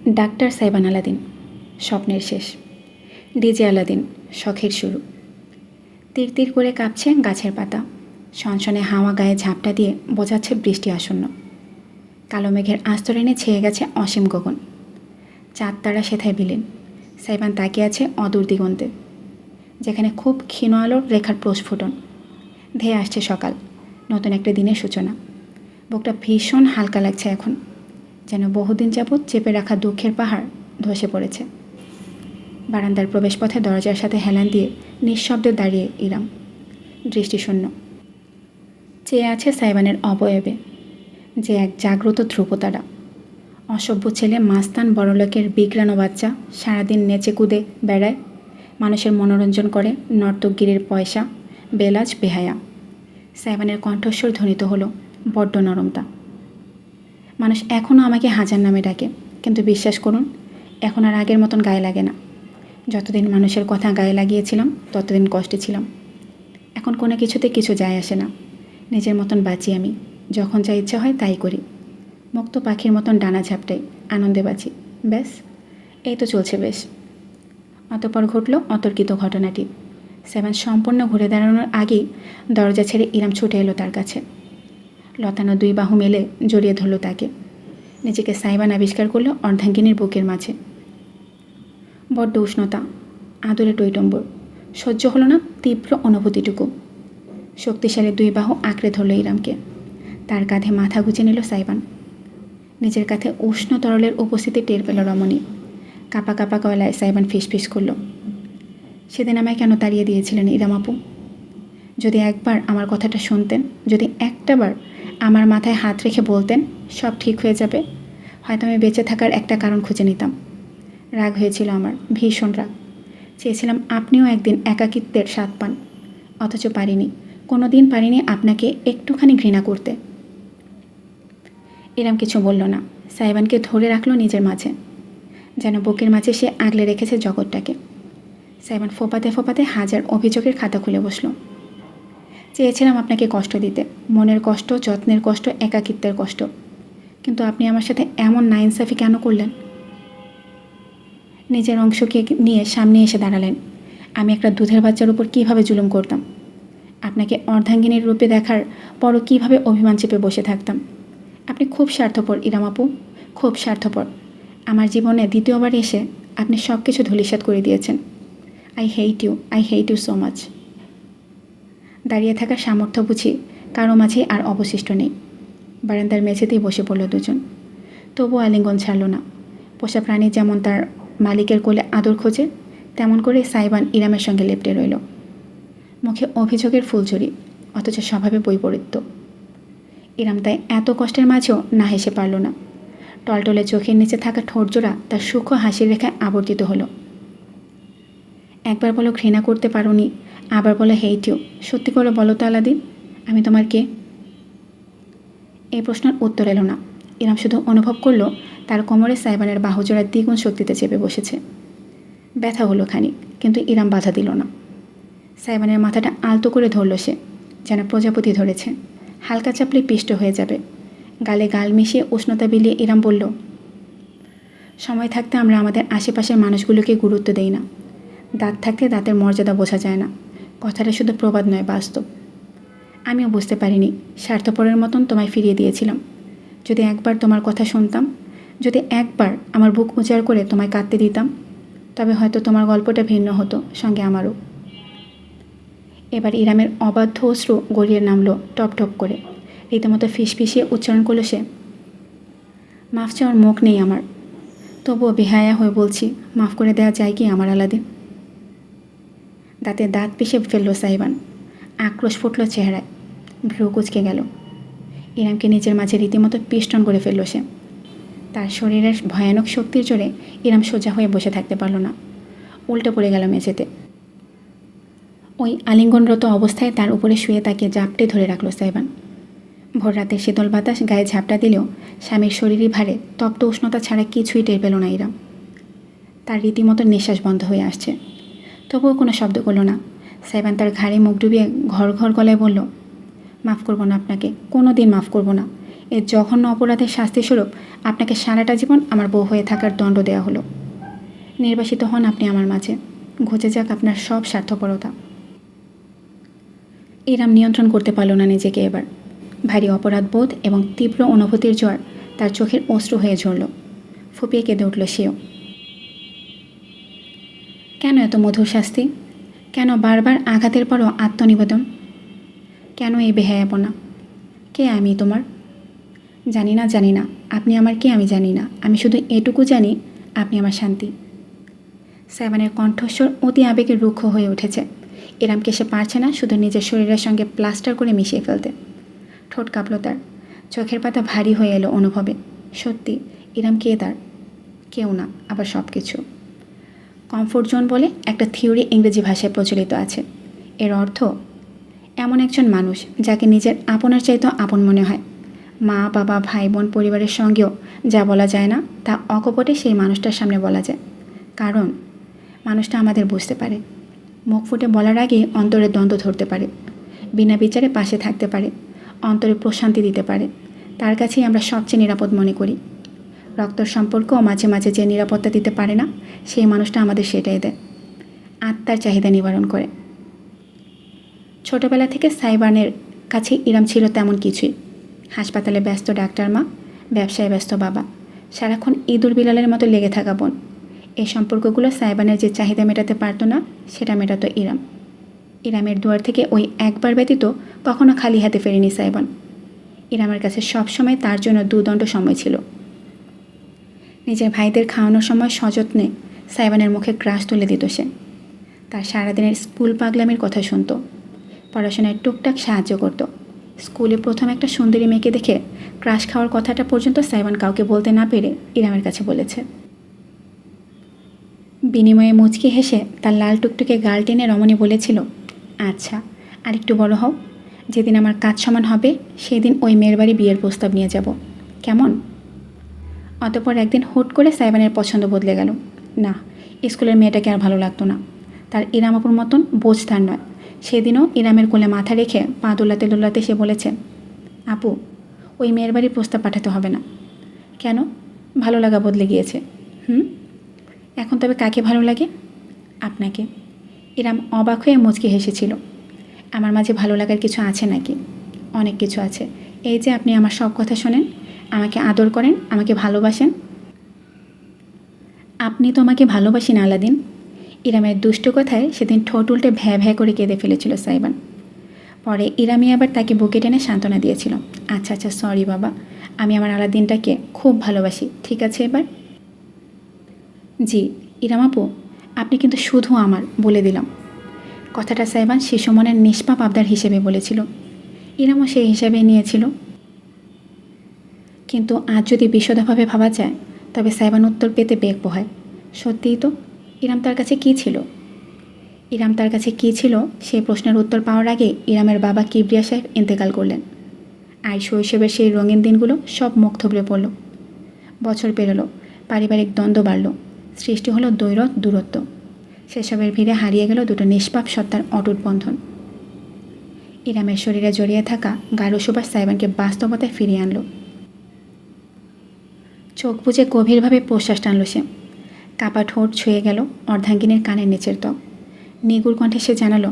Doctor Saiban Aladdin, স্বপ্নের শেষ। DJ Aladdin, শখের শুরু। তীর তীর করে কাঁপছে গাছের পাতা, সনসনে হাওয়া গায়ে ঝাপটা দিয়ে বোঝাচ্ছে বৃষ্টি আসন্ন। কালো মেঘের আস্তরণে ছেয়ে গেছে অসীম গগন। চাঁদ তারা সেথায় বিলীন। সাইবান তাকিয়ে আছে অদূর দিগন্তে, যেখানে খুব ক্ষীণ আলোর রেখার প্রস্ফুটন। ধেয়ে আসছে সকাল, নতুন একটা দিনের সূচনা। বুকটা ভীষণ হালকা লাগছে এখন, যেন বহুদিন যাবৎ চেপে রাখা দুঃখের পাহাড় ধসে পড়েছে। বারান্দার প্রবেশপথে দরজার সাথে হেলান দিয়ে নিঃশব্দে দাঁড়িয়ে ইরাম, দৃষ্টিশূন্য। চেয়ে আছে সাইবানের অবয়বে, যে এক জাগ্রত ধ্রুপতারা। অসভ্য ছেলে মাস্তান বড়লোকের বিগ্রানো বাচ্চা সারাদিন নেচে কুদে বেড়ায়, মানুষের মনোরঞ্জন করে, নর্তকগিরির পয়সা, বেলাজ বেহায়া। সাইবানের কণ্ঠস্বর ধ্বনিত হলো বড্ড নরমতা। মানুষ এখনও আমাকে হাজার নামে ডাকে, কিন্তু বিশ্বাস করুন, এখন আর আগের মতন গায়ে লাগে না। যতদিন মানুষের কথা গায়ে লাগিয়েছিলাম ততদিন কষ্টে ছিলাম। এখন কোনো কিছুতে কিছু যায় আসে না। নিজের মতন বাঁচি আমি, যখন যা ইচ্ছা হয় তাই করি। মুক্ত পাখির মতন ডানা ঝাপটাই, আনন্দে বাঁচি, ব্যাস। এই তো চলছে বেশ। অতঃপর ঘটল অতর্কিত ঘটনাটি। সাইবান সম্পূর্ণ ঘুরে দাঁড়ানোর আগেই দরজা ছেড়ে ইরাম ছুটে এলো তার কাছে। লতানো দুই বাহু মেলে জড়িয়ে ধরল তাকে। নিজেকে সাইবান আবিষ্কার করলো অর্ধাঙ্গিনীর বুকের মাঝে। বড্ড উষ্ণতা, আদরে টইটম্বর, সহ্য হলো না তীব্র অনুভূতিটুকু। শক্তিশালী দুই বাহু আঁকড়ে ধরল ইরামকে। তার কাঁধে মাথা গুজে নিল সাইবান। নিজের কাঁধে উষ্ণ তরলের উপস্থিতি টের পেল রমণী। কাঁপা কাঁপা গলায় সাইবান ফিসফিস করল, সেদিন আমায় কেন তাড়িয়ে দিয়েছিলেন ইরাম আপু? যদি একবার আমার কথাটা শুনতেন, যদি একটাবার আমার মাথায় হাত রেখে বলতেন সব ঠিক হয়ে যাবে, হয়তো আমি বেঁচে থাকার একটা কারণ খুঁজে নিতাম। রাগ হয়েছিল আমার, ভীষণ রাগ। চেয়েছিলাম আপনিও একদিন একাকিত্বের স্বাদ পান, অথচ পারিনি, কোনো দিন পারিনি আপনাকে একটুখানি ঘৃণা করতে। ইরাম কিছু বলল না, সাইবানকে ধরে রাখলো নিজের মাঝে, যেন বুকের মাঝে সে আগলে রেখেছে জগৎটাকে। সাইবান ফোপাতে ফোপাতে হাজার অভিযোগের খাতা খুলে বসল। চেয়েছিলাম আপনাকে কষ্ট দিতে, মনের কষ্ট, যত্নের কষ্ট, একাকিত্বের কষ্ট, কিন্তু আপনি আমার সাথে এমন নাইনসাফি কেন করলেন? নিজের অংশকে নিয়ে সামনে এসে দাঁড়ালেন। আমি একটা দুধের বাচ্চার উপর কীভাবে জুলুম করতাম, আপনাকে অর্ধাঙ্গিনীর রূপে দেখার পরও কীভাবে অভিমান চেপে বসে থাকতাম। আপনি খুব স্বার্থপর ইরাম আপু, খুব স্বার্থপর। আমার জীবনে দ্বিতীয়বার এসে আপনি সব কিছু ধূলিসাৎ করে দিয়েছেন। I hate you so much. দাঁড়িয়ে থাকার সামর্থ্য বুঝি কারো মাঝে আর অবশিষ্ট নেই। বারান্দার মেঝেতেই বসে পড়ল দুজন। তবুও আলিঙ্গন ছাড়ল না। পোষা প্রাণী যেমন তার মালিকের কোলে আদর খোঁজে, তেমন করে সাইবান ইরামের সঙ্গে লেপ্টে রইল। মুখে অভিযোগের ফুলঝুরি, অথচ স্বভাবে বৈপরীত্য। ইরাম তাই এত কষ্টের মাঝেও না হেসে পারল না। টলটলে চোখের নিচে থাকা ঠোঁটজোড়া তার সূক্ষ্ম হাসির রেখায় আবর্তিত হলো। একবার বলো ঘৃণা করতে পারোনি, আবার বলো হেইট ইউ। সত্যি করে বলো তো আলাদিন, আমি তোমার কে? এই প্রশ্নের উত্তর এলো না। ইরাম শুধু অনুভব করলো তার কোমরে সাইবানের বাহুজোড়া দ্বিগুণ শক্তিতে চেপে বসেছে। ব্যথা হলো খানিক, কিন্তু ইরাম বাধা দিল না। সাইবানের মাথাটা আলতো করে ধরল সে, যেন প্রজাপতি ধরেছে। হালকা চাপলে পিষ্ট হয়ে যাবে। গালে গাল মিশিয়ে উষ্ণতা বিলিয়ে ইরাম বলল, সময় থাকতে আমরা আমাদের আশেপাশের মানুষগুলোকে গুরুত্ব দেই না। দাঁত থাকতে দাঁতের মর্যাদা বোঝা যায় না। কথাটা শুধু প্রবাদ নয়, বাস্তব। আমিও বুঝতে পারিনি, স্বার্থপরের মতন তোমায় ফিরিয়ে দিয়েছিলাম। যদি একবার তোমার কথা শুনতাম, যদি একবার আমার বুক উজাড় করে তোমায় কাঁদতে দিতাম, তবে হয়তো তোমার গল্পটা ভিন্ন হতো, সঙ্গে আমারও। এবার ইরামের অবাধ্য অশ্রু গড়িয়ে নামলো টপ টপ করে। রীতিমতো ফিসফিসিয়ে উচ্চারণ করলো সে, মাফ চাওয়ার মুখ নেই আমার, তবুও বেহায়া হয়ে বলছি, মাফ করে দেওয়া যায় কি আমার আলাদিন? দাঁতে দাঁত পিষে ফেলল সাইবান। আক্রোশ ফুটল চেহারায়, ভ্রু কুঁচকে গেল। ইরামকে নিজের মাঝে রীতিমতো পিষ্টন করে ফেলল সে। তার শরীরের ভয়ানক শক্তির জোরে ইরাম সোজা হয়ে বসে থাকতে পারল না, উল্টে পড়ে গেল মেঝেতে। ওই আলিঙ্গনরত অবস্থায় তার উপরে শুয়ে তাকে জাপটে ধরে রাখল সাইবান। ভোর রাতে শীতল বাতাস গায়ে ঝাপটা দিলেও স্বামীর শরীরই ভারে তপ্ত উষ্ণতা ছাড়া কিছুই টের পেল না ইরাম। তার রীতিমতো নিঃশ্বাস বন্ধ হয়ে আসছে, তবুও কোনো শব্দ করল না। সাইবান তার ঘাড়ে মুখ ডুবিয়ে ঘর ঘর গলায় বলল, মাফ করবো না আপনাকে, কোনো দিন মাফ করবো না। এই জঘন্য অপরাধের শাস্তিস্বরূপ আপনাকে সারাটা জীবন আমার বউ হয়ে থাকার দণ্ড দেওয়া হলো। নির্বাসিত হন আপনি আমার মাঝে, ঘুচে যাক আপনার সব স্বার্থপরতা। ইরাম নিয়ন্ত্রণ করতে পারল না নিজেকে এবার। ভারী অপরাধ বোধ এবং তীব্র অনুভূতির জ্বর তার চোখের অশ্রু হয়ে ঝরল। ফুপিয়ে কেঁদে উঠল সেও। কেন এত মধুর শাস্তি? কেন বারবার আঘাতের পরও আত্মনিবেদন? কেন এই বেহায়াপনা? কে আমি তোমার? জানি না, আপনি আমার কে আমি জানি না। আমি শুধু এটুকু জানি, আপনি আমার শান্তি। সাইবানের কণ্ঠস্বর অতি আবেগে রুক্ষ হয়ে উঠেছে। ইরামকে সে পারছে না শুধু নিজের শরীরের সঙ্গে প্লাস্টার করে মিশিয়ে ফেলতে। ঠোঁট কাঁপল তার, চোখের পাতা ভারী হয়ে এলো অনুভবে। সত্যি ইরাম কে তার? কেউ না, আবার সব কিছু। কমফোর্ট জোন বলে একটা থিওরি ইংরেজি ভাষায় প্রচলিত আছে। এর অর্থ এমন একজন মানুষ যাকে নিজের আপনের চাইতেও আপন মনে হয়। মা বাবা ভাই বোন পরিবারের সঙ্গেও যা বলা যায় না তা অকপটে সেই মানুষটার সামনে বলা যায়। কারণ মানুষটা আমাদের বুঝতে পারে, মুখ ফুটে বলার আগেই অন্তরে দ্বন্দ্ব ধরতে পারে, বিনা বিচারে পাশে থাকতে পারে, অন্তরে প্রশান্তি দিতে পারে। তার কাছেই আমরা সবচেয়ে নিরাপদ মনে করি। রক্তর সম্পর্কও মাঝে মাঝে যে নিরাপত্তা দিতে পারে না, সেই মানুষটা আমাদের সেটাই দেয়, আত্মার চাহিদা নিবারণ করে। ছোটবেলা থেকে সাইবানের কাছে ইরাম ছিল তেমন কিছুই। হাসপাতালে ব্যস্ত ডাক্তার মা, ব্যবসায় ব্যস্ত বাবা, সারাক্ষণ ইঁদুর বিড়ালের মতো লেগে থাকা বোন। এই সম্পর্কগুলো সাইবানের যে চাহিদা মেটাতে পারতো না, সেটা মেটাতো ইরাম। ইরামের দুয়ার থেকে ওই একবার ব্যতীত কখনো খালি হাতে ফেরেনি সাইবান। ইরামের কাছে সবসময় তার জন্য দুদণ্ড সময় ছিল। নিজের ভাইদের খাওয়ানোর সময় সযত্নে সাইবানের মুখে গ্রাস তুলে দিত সে। তার সারাদিনের স্কুল পাগলামির কথা শুনত, পড়াশোনায় টুকটাক সাহায্য করত। স্কুলে প্রথম একটা সুন্দরী মেয়েকে দেখে ক্রাশ খাওয়ার কথাটা পর্যন্ত সাইবান কাউকে বলতে না পেরে ইরামের কাছে বলেছে। বিনিময়ে মুচকি হেসে তার লাল টুকটুকে গাল টেনে রমণী বলেছিল, আচ্ছা আর একটু বড় হও, যেদিন আমার কাজ সমান হবে সেই দিন ওই মেয়ের বাড়ি বিয়ের প্রস্তাব নিয়ে যাব, কেমন? অতঃপর একদিন হুট করে সাইবানের পছন্দ বদলে গেল। না, স্কুলের মেয়েটাকে আর ভালো লাগতো না। তার ইরাম আপুর মতন বোঝ তার নয়। সেদিনও ইরামের কোলে মাথা রেখে পা দোলাতে দোলাতে সে বলেছে, আপু ওই মেয়ের বাড়ির প্রস্তাব পাঠাতে হবে না। কেন? ভালো লাগা বদলে গিয়েছে। এখন তবে কাকে ভালো লাগে? আপনাকে। ইরাম অবাক হয়ে মুচকি হেসেছিল। আমার মাঝে ভালো লাগার কিছু আছে নাকি? অনেক কিছু আছে। এই যে আপনি আমার সব কথা শোনেন, আমাকে আদর করেন, আমাকে ভালোবাসেন। আপনি তো আমাকে ভালোবাসেন আলাদিন। ইরামের দুষ্ট কথায় সেদিন ঠোঁট উল্টে ভ্যা ভ্যা করে কেঁদে ফেলেছিল সাইবান। পরে ইরামি আবার তাকে বুকে টেনে সান্ত্বনা দিয়েছিল। আচ্ছা সরি বাবা, আমি আমার আলাদিনটাকে খুব ভালোবাসি, ঠিক আছে এবার? জি ইরাম আপু, আপনি কিন্তু শুধু আমার, বলে দিলাম। কথাটা সাইবান শিশু মনের নিষ্পাপ আবদার হিসেবে বলেছিল। ইরামও সেই হিসাবে নিয়েছিল। কিন্তু আজ যদি বিশদভাবে ভাবা যায়, তবে সাইবান উত্তর পেতে বেগ পোহায়। সত্যিই তো, ইরাম তার কাছে কী ছিল? ইরাম তার কাছে কী ছিল সেই প্রশ্নের উত্তর পাওয়ার আগে ইরামের বাবা কিবরিয়া সাহেব ইন্তেকাল করলেন। আর শৈশবের সেই রঙিন দিনগুলো সব মুখ থুবড়ে পড়ল। বছর পেরোলো, পারিবারিক দ্বন্দ্ব বাড়ল, সৃষ্টি হলো দ্বৈরথ দূরত্ব। সেসবের ভিড়ে হারিয়ে গেল দুটো নিষ্পাপ সত্তার অটুট বন্ধন। ইরামের শরীরে জড়িয়ে থাকা গাঢ় সুবাস সাইবানকে বাস্তবতায় ফিরিয়ে আনলো। চোখ বুজে গভীরভাবে প্রশ্বাস টানল সে। কাপা ঠোঁট ছুঁয়ে গেল অর্ধাঙ্গিনীর কানের নিচের ত্বক। নিগুড় কণ্ঠে সে জানালো,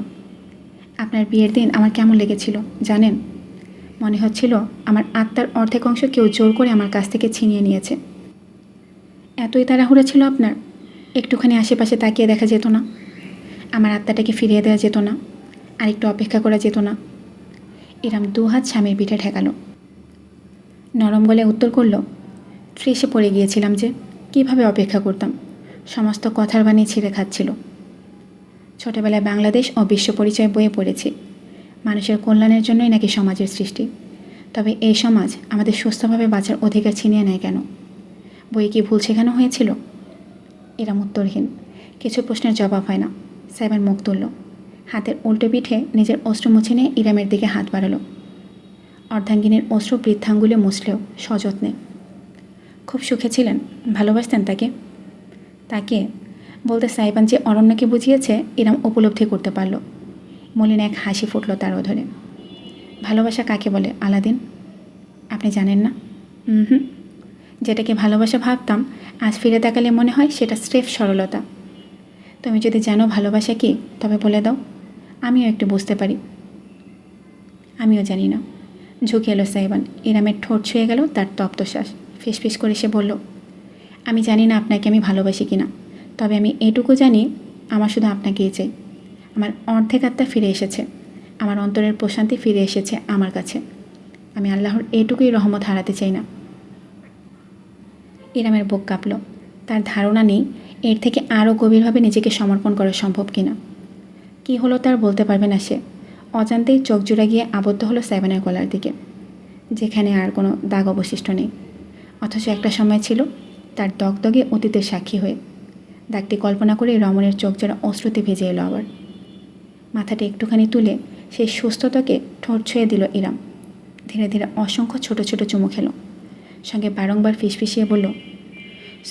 আপনার বিয়ের দিন আমার কেমন লেগেছিল জানেন? মনে হচ্ছিল আমার আত্মার অর্ধেক অংশ কেউ জোর করে আমার কাছ থেকে ছিনিয়ে নিয়েছে। এতই তাড়াহুড়া ছিল আপনার, একটুখানি আশেপাশে তাকিয়ে দেখা যেত না? আমার আত্মাটাকে ফিরিয়ে দেওয়া যেত না? আর একটু অপেক্ষা করা যেত না? ইরাম দুহাত স্বামীর পিঠে ঠেকালো। নরম গলে উত্তর করল, ট্রেসে পড়ে গিয়েছিলাম যে, কিভাবে অপেক্ষা করতাম? সমস্ত কথার বাণী ছিঁড়ে খাচ্ছিল। ছোটবেলায় বাংলাদেশ ও বিশ্ব পরিচয় বইয়ে পড়েছি, মানুষের কল্যাণের জন্যই নাকি সমাজের সৃষ্টি। তবে এই সমাজ আমাদের সুস্থভাবে বাঁচার অধিকার ছিনিয়ে নেয় কেন? বইয়ে কি ভুল শেখানো হয়েছিল? এরা উত্তরহীন, কিছু প্রশ্নের জবাব হয় না। সাইবান মুখ তুলল, হাতের উল্টো পিঠে নিজের অশ্রু মুছে নিয়ে ইরামের দিকে হাত বাড়ালো। অর্ধাঙ্গিনীর অশ্রু বৃদ্ধাঙ্গুলে মুছলেও সযত্নে। খুব সুখে ছিলেন? ভালোবাসতেন তাকে? তাকে বলতে সাইবান যে অরণ্যকে বুঝিয়েছে ইরাম উপলব্ধি করতে পারল। মলিন এক হাসি ফুটল তার অধরে। ভালোবাসা কাকে বলে আলাদিন? আপনি জানেন না? হুম। যেটাকে ভালোবাসা ভাবতাম, আজ ফিরে তাকালে মনে হয় সেটা স্রেফ সরলতা। তুমি যদি জানো ভালোবাসা কী, তবে বলে দাও, আমিও একটু বুঝতে পারি। আমিও জানি না। ঝুঁকে এলো সাইবান। ইরামের ঠোঁট ছুঁয়ে গেল তার তপ্তশ্বাস। ফিসফিস করে সে বলল, আমি জানি না আপনাকে আমি ভালোবাসি কিনা, তবে আমি এটুকু জানি, আমার শুধু আপনাকেই চাই। আমার অর্ধেক আত্মা ফিরে এসেছে, আমার অন্তরের প্রশান্তি ফিরে এসেছে আমার কাছে। আমি আল্লাহর এটুকুই রহমত হারাতে চাই না। ইরামের বুক কাঁপল। তার ধারণা নেই এর থেকে আরও গভীরভাবে নিজেকে সমর্পণ করা সম্ভব কিনা। কী হলো তার বলতে পারবে না সে। অজান্তেই চোখ জোড়া গিয়ে আবদ্ধ হলো সাইবানের গলার দিকে, যেখানে আর কোনো দাগ অবশিষ্ট নেই। অথচ একটা সময় ছিল তার দগদগে অতীতের সাক্ষী হয়ে। দাগটি কল্পনা করে রমণের চোখ জোড়া অশ্রুতে ভেজে এলো আবার। মাথাটা একটুখানি তুলে সেই সুস্থতাকে ঠোঁট ছুঁয়ে দিল ইরাম। ধীরে ধীরে অসংখ্য ছোট ছোট চুমু খেলো, সঙ্গে বারংবার ফিসফিসিয়ে বলল,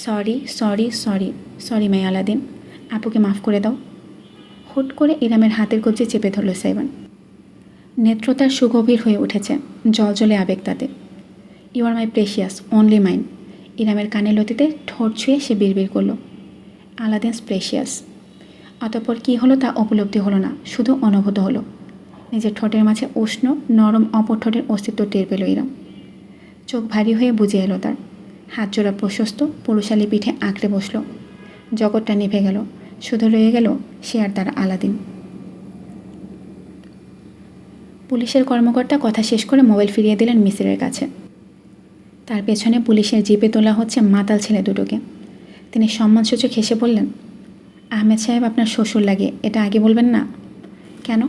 sorry sorry sorry sorry my Aladdin, আপুকে মাফ করে দাও। হুট করে ইরামের হাতের কবজি চেপে ধরল সাইবান। নেত্র তার সুগভীর হয়ে উঠেছে, জলজলে আবেগ তাতে। You are my precious, only mine. ইরামের কানে লতিতে ঠোঁট ছুঁয়ে সে বিড়বিড় করল, আলাদিনস প্রেশিয়াস। অতঃপর কী হলো তা উপলব্ধি হলো না, শুধু অনুভূত হলো। নিজের ঠোঁটের মাঝে উষ্ণ নরম অপর ঠোঁটের অস্তিত্ব টের পেল ইরাম। চোখ ভারী হয়ে বুঝে এলো তার। হাত জোড়া প্রশস্ত পুরুষালী পিঠে আঁকড়ে বসল। জগৎটা নিভে গেল, শুধু রয়ে গেল সে আর তার আলাদিন। পুলিশের কর্মকর্তা কথা শেষ করে মোবাইল ফিরিয়ে দিলেন মিসিরের কাছে। তার পেছনে পুলিশের জিপে তোলা হচ্ছে মাতাল ছেলে দুটোকে। তিনি সম্মানসূচক হেসে বললেন, আহমেদ সাহেব আপনার শ্বশুর লাগে, এটা আগে বলবেন না কেন?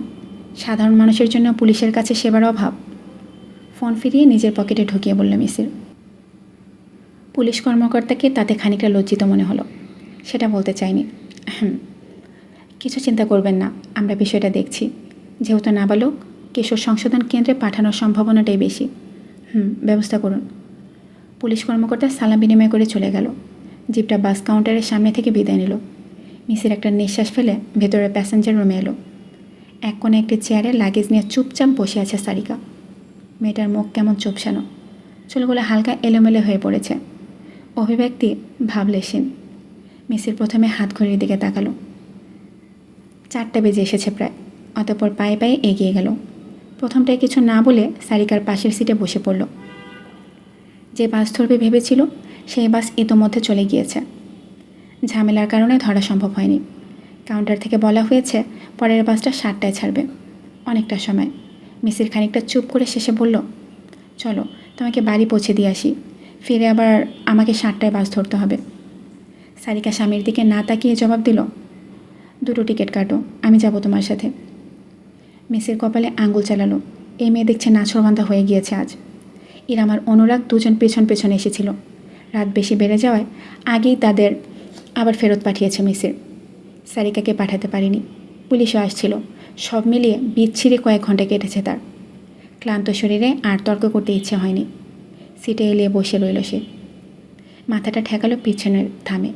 সাধারণ মানুষের জন্য পুলিশের কাছে সেবার অভাব। ফোন ফিরিয়ে নিজের পকেটে ঢুকিয়ে বলল মিসির। পুলিশ কর্মকর্তাকে তাতে খানিকটা লজ্জিত মনে হলো। সেটা বলতে চাইনি। কিছু চিন্তা করবেন না, আমরা বিষয়টা দেখছি। যেহেতু নাবালক, কিশোর সংশোধন কেন্দ্রে পাঠানোর সম্ভাবনাটাই বেশি। ব্যবস্থা করুন। পুলিশ কর্মকর্তা সালাম বিনিময় করে চলে গেল। জিপটা বাস কাউন্টারের সামনে থেকে বিদায় নিল। মিসির একটা নিঃশ্বাস ফেলে ভেতরে প্যাসেঞ্জার রুমে এলো। এক কোণে একটি চেয়ারে লাগেজ নিয়ে চুপচাপ বসে আছে সারিকা। মেয়েটার মুখ কেমন চোপসানো, চুলগুলো হালকা এলোমেলো হয়ে পড়েছে, অভিব্যক্তি ভাবলেশীন। মিসির প্রথমে হাত ঘড়ির দিকে তাকালো। 4টা বেজে এসেছে প্রায়। অতঃপর পায়ে পায়ে এগিয়ে গেল। প্রথমটায় কিছু না বলে সারিকার পাশের সিটে বসে পড়ল। যে বাস ধরবে ভেবেছিল সেই বাস ইতোমধ্যে চলে গিয়েছে। ঝামেলার কারণে ধরা সম্ভব হয়নি। কাউন্টার থেকে বলা হয়েছে পরের বাসটা 7টায় ছাড়বে। অনেকটা সময়। মিসির খানিকটা চুপ করে শেষে বলল, চলো তোমাকে বাড়ি পৌঁছে দিয়ে আসি, ফিরে আবার আমাকে 7টায় বাস ধরতে হবে। সারিকা স্বামীর দিকে না তাকিয়ে জবাব দিল, 2টো টিকিট কাটো, আমি যাব তোমার সাথে। মিসির কপালে আঙ্গুল চালালো। এই মেয়ে দেখছে নাছোড়বান্ধা হয়ে গিয়েছে আজ। ইরামার অনুরাগ দুজন পেছন পেছনে এসেছিল। রাত বেশি বেড়ে যাওয়ায় আগেই তাদের আবার ফেরত পাঠিয়েছে মিসির। সারিকাকে পাঠাতে পারেনি, পুলিশও আসছিল। সব মিলিয়ে বিচ্ছিরি কয়েক ঘন্টা কেটেছে তার। ক্লান্ত শরীরে আর তর্ক করতে ইচ্ছে হয়নি। সিটে এলিয়ে বসে রইল সে। মাথাটা ঠেকালো পিছনের থামে।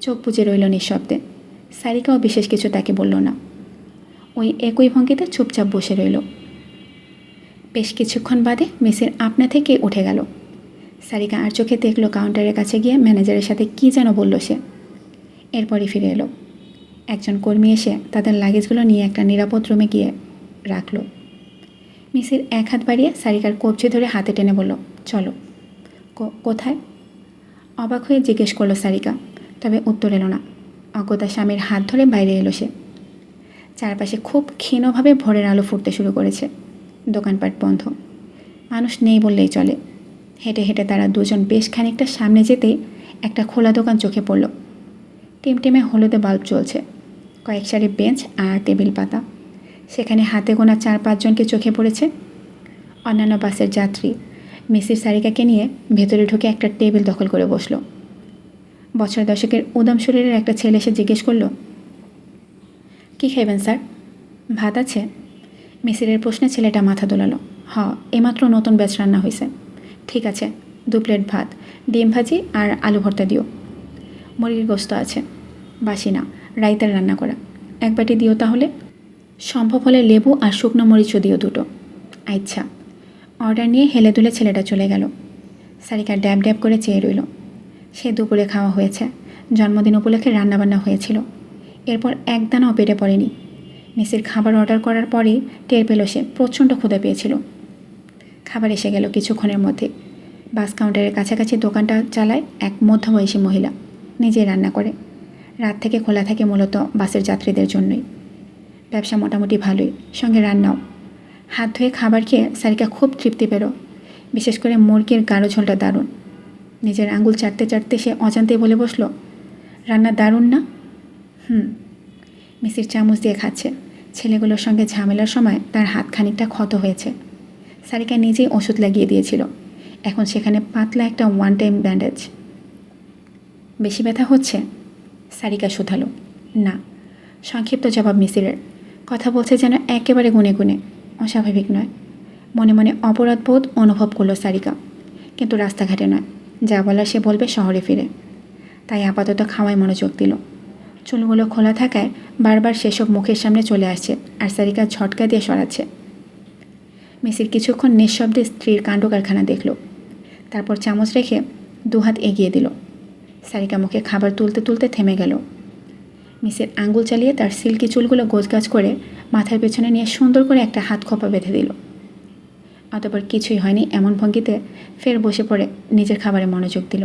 চোখ বুজে রইল নিঃশব্দে। সারিকাও বিশেষ কিছু তাকে বলল না। ওই একই ভঙ্গিতে চুপচাপ বসে রইল। বেশ কিছুক্ষণ বাদে মিসির আপনা থেকে উঠে গেল। সারিকা আর চোখে দেখলো কাউন্টারের কাছে গিয়ে ম্যানেজারের সাথে কী যেন বলল সে। এরপরই ফিরে এলো। একজন কর্মী এসে তাদের লাগেজগুলো নিয়ে একটা নিরাপদ রুমে গিয়ে রাখলো। মিসির এক হাত বাড়িয়ে সারিকার কবজি ধরে হাতে টেনে বলল, চলো। কোথায়? অবাক হয়ে জিজ্ঞেস করলো সারিকা, তবে উত্তর এলো না। অজ্ঞতা স্বামীর হাত ধরে বাইরে এলো সে। চারপাশে খুব ক্ষীণভাবে ভোরের আলো ফুটতে শুরু করেছে। দোকানপাট বন্ধ, মানুষ নেই বললেই চলে। হেঁটে হেঁটে তারা দুজন বেশ খানিকটা সামনে যেতেই একটা খোলা দোকান চোখে পড়ল। টিমটিমে হলুদে বাল্ব জ্বলছে, কয়েক সারি বেঞ্চ আর টেবিল পাতা। সেখানে হাতে গোনা 4-5 জনকে চোখে পড়েছে। অন্যান্য বাসের যাত্রী। মিসির সারিকাকে নিয়ে ভেতরে ঢুকে একটা টেবিল দখল করে বসলো। বছর দশকের উদাম শরীরের একটা ছেলে এসে জিজ্ঞেস করলো, কী খাইবেন স্যার? ভাত আছে? মিসিরের প্রশ্নে ছেলেটা মাথা দোলালো। এইমাত্র নতুন ব্যাচ রান্না হয়েছে। ঠিক আছে, 2 প্লেট ভাত, ডিম ভাজি আর আলু ভর্তা দিও। মুরগির গোস্ত আছে, বাসি না, রাইতার রান্না করা। 1 বাটি দিও তাহলে। সম্ভব হলে লেবু আর শুকনো মরিচও দিও 2টো। আচ্ছা। অর্ডার নিয়ে হেলে দুলে ছেলেটা চলে গেল। সারিকা ড্যাব ড্যাব করে চেয়ে রইল। সে দুপুরে খাওয়া হয়েছে, জন্মদিন উপলক্ষে রান্নাবান্না হয়েছিল। এরপর একদানাও পেটে পড়েনি। মেসির খাবার অর্ডার করার পরেই টের পেল সে প্রচণ্ড ক্ষুধা পেয়েছিল। খাবার এসে গেল কিছুক্ষণের মধ্যে। বাস কাউন্টারের কাছাকাছি দোকানটা চালায় এক মধ্যবয়সী মহিলা, নিজেই রান্না করে। রাত থেকে খোলা থাকে মূলত বাসের যাত্রীদের জন্যই। ব্যবসা মোটামুটি ভালোই, সঙ্গে রান্নাও। হাত ধুয়ে খাবার খেয়ে সারিকা খুব তৃপ্তি পেল। বিশেষ করে মুরগির গাঢ় ঝোলটা দারুণ। নিজের আঙুল চাটতে চাটতে সে অজান্তেই বলে বসল, রান্না দারুণ না? মিসির চামচ দিয়ে খাচ্ছে। ছেলেগুলোর সঙ্গে ঝামেলার সময় তার হাত খানিকটা ক্ষত হয়েছে। সারিকা নিজেই ওষুধ লাগিয়ে দিয়েছিল। এখন সেখানে পাতলা একটা ওয়ান টাইম ব্যান্ডেজ। বেশি ব্যথা হচ্ছে? সারিকা শুধালো। না। সংক্ষিপ্ত জবাব মিসিরের। কথা বলছে যেন একেবারে গুনে গুনে, অস্বাভাবিক নয়। মনে মনে অপরাধবোধ অনুভব করলো সারিকা, কিন্তু রাস্তাঘাটে নয়। যা বলার সে বলবে শহরে ফিরে। তাই আপাতত খাওয়ায় মনোযোগ দিল। চুলগুলো খোলা থাকায় বারবার সেসব মুখের সামনে চলে আসছে, আর সারিকা ঝটকা দিয়ে সরাচ্ছে। মিসির কিছুক্ষণ নিঃশব্দে স্ত্রীর কাণ্ডকারখানা দেখল। তারপর চামচ রেখে দুহাত এগিয়ে দিল। সারিকা মুখে খাবার তুলতে তুলতে থেমে গেল। মিসির আঙ্গুল চালিয়ে তার সিল্কি চুলগুলো গোছগাছ করে মাথার পেছনে নিয়ে সুন্দর করে একটা হাত খোপা বেঁধে দিল। অতঃপর কিছুই হয়নি এমন ভঙ্গিতে ফের বসে পড়ে নিজের খাবারে মনোযোগ দিল।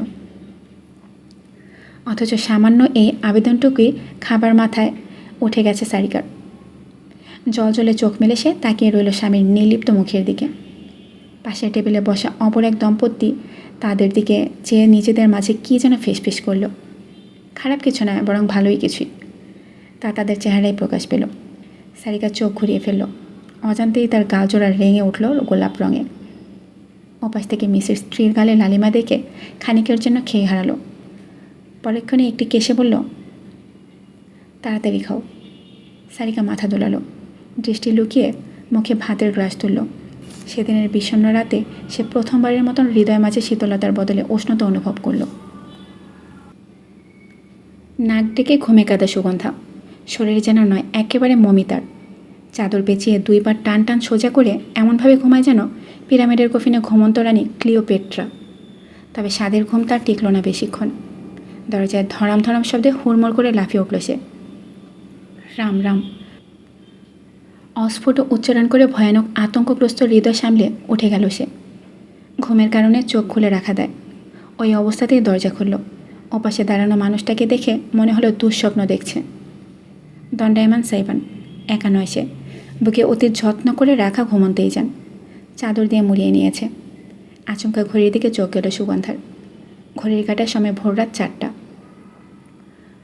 অথচ সামান্য এই আবেদনটুকুই খাবার মাথায় উঠে গেছে সারিকার। জলে চোখ মেলে সে তাকিয়ে রইল স্বামীর নির্লিপ্ত মুখের দিকে। পাশের টেবিলে বসা অপর এক দম্পতি তাদের দিকে চেয়ে নিজেদের মাঝে কী যেন ফিসফিস করল। খারাপ কিছু নয়, বরং ভালোই কিছুই। তা তাদের চেহারায় প্রকাশ পেল। সারিকা চোখ ঘুরিয়ে ফেলল। অজান্তেই তার গালজোড়া রেঙে উঠল গোলাপ রঙে। ওপাশ থেকে মিসের স্ত্রীর গালে লালিমা দেখে খানিকের জন্য খেয়ে হারালো। পরক্ষণে একটি কেশে বলল, তাড়াতাড়ি খাও। সারিকা মাথা দোলালো। দৃষ্টি লুকিয়ে মুখে ভাতের গ্রাস তুলল। সেদিনের বিষণ্ণ রাতে সে প্রথমবারের মতন হৃদয় মাঝে শীতলতার বদলে উষ্ণতা অনুভব করল। নাক ডেকে ঘুমে কাঁদা সুগন্ধা। শরীর যেন নয়, একেবারে মমিতার। চাদর পেঁচিয়ে দুইবার টান টান সোজা করে এমনভাবে ঘুমায় যেন পিরামিডের কফিনে ঘুমন্ত রানী ক্লিওপেট্রা। তবে স্বাদের ঘুম তার টিকল না বেশিক্ষণ। দরজায় ধরাম ধরাম শব্দে হুড়মুড় করে লাফিয়ে উঠল সে। রাম রাম অস্ফুট উচ্চারণ করে ভয়ানক আতঙ্কগ্রস্ত হৃদয় সামলে উঠে গেল সে। ঘুমের কারণে চোখ খুলে রাখা দেয়। ওই অবস্থাতেই দরজা খুলল। ওপাশে দাঁড়ানো মানুষটাকে দেখে মনে হলো দুঃস্বপ্ন দেখছে। দণ্ডায়মান সাইবান। একা নয় সে, বুকে অতি যত্ন করে রাখা ঘুমন্তেই যান। চাদর দিয়ে মুড়িয়ে নিয়েছে। আচমকা ঘড়ির দিকে চোখ গেল সুগন্ধার। ঘড়ির কাটার সময় ভোররাত 4টা।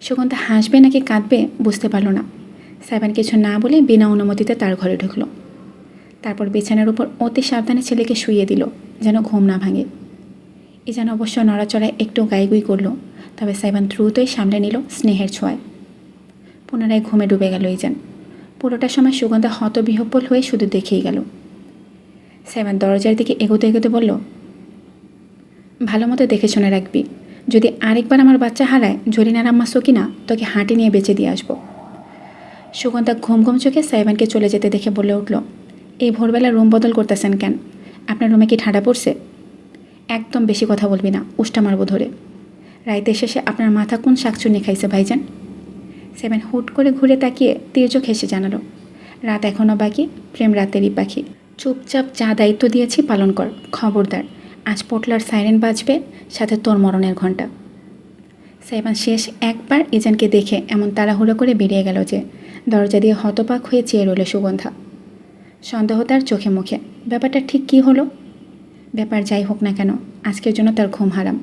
সুগন্ধা হাসবে নাকি কাঁদবে বুঝতে পারল না। সাইবান কিছু না বলে বিনা অনুমতিতে তার ঘরে ঢুকল। তারপর বিছানার উপর অতি সাবধানে ছেলেকে শুইয়ে দিল, যেন ঘুম না ভাঙে। যেন অবশ্য নড়াচড়ায় একটু গাইগুই করল, তবে সাইবান দ্রুতই সামলে নিল স্নেহের ছোঁয়ায়। পুনরায় ঘুমে ডুবে গেল ইজান। পুরোটা সময় সুগন্ধা হতবিহ্বল হয়ে শুধু দেখেই গেল। সাইবান দরজার দিকে এগোতে এগোতে বলল, ভালো মতো দেখে শুনে রাখবি। যদি আরেকবার আমার বাচ্চা হারায়, জরিনার আম্মা সকিনা তোকে হাঁটি নিয়ে বেঁচে দিয়ে আসবো। সুগন্ধা ঘুম ঘুম চোখে সাইবানকে চলে যেতে দেখে বলে উঠল, এই ভোরবেলা রুম বদল করতেছেন কেন? আপনার রুমে কি ঠান্ডা পড়ছে? একদম বেশি কথা বলবি না, উষ্টা মারবো ধরে। রাইতের শেষে আপনার মাথা কোন শাকচুন্নি খাইছে ভাইজান? সাইবান হুট করে ঘুরে তাকিয়ে তির্যক হেসে জানালো, রাত এখনও বাকি, প্রেম রাতেরই পাখি। চুপচাপ যা দায়িত্ব দিয়েছি পালন কর। খবরদার, আজ পোটলার সাইরেন বাজবে, সাথে তোর মরণের ঘণ্টা। সাইবান শেষ একবার ইজানকে দেখে এমন তাড়াহুড়ো করে বেরিয়ে গেল যে দরজা দিয়ে হতবাক হয়ে চেয়ে রইল সুগন্ধা। সন্দেহ তার চোখে মুখে। ব্যাপারটা ঠিক কী হলো? ব্যাপার যাই হোক না কেন, আজকের জন্য তার ঘুম হারাম।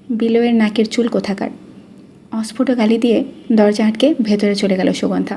বিলয়ের নাকের চুল কোথাকার। অস্ফুট গালি দিয়ে দরজা আটকে ভেতরে চলে গেল সুগন্ধা।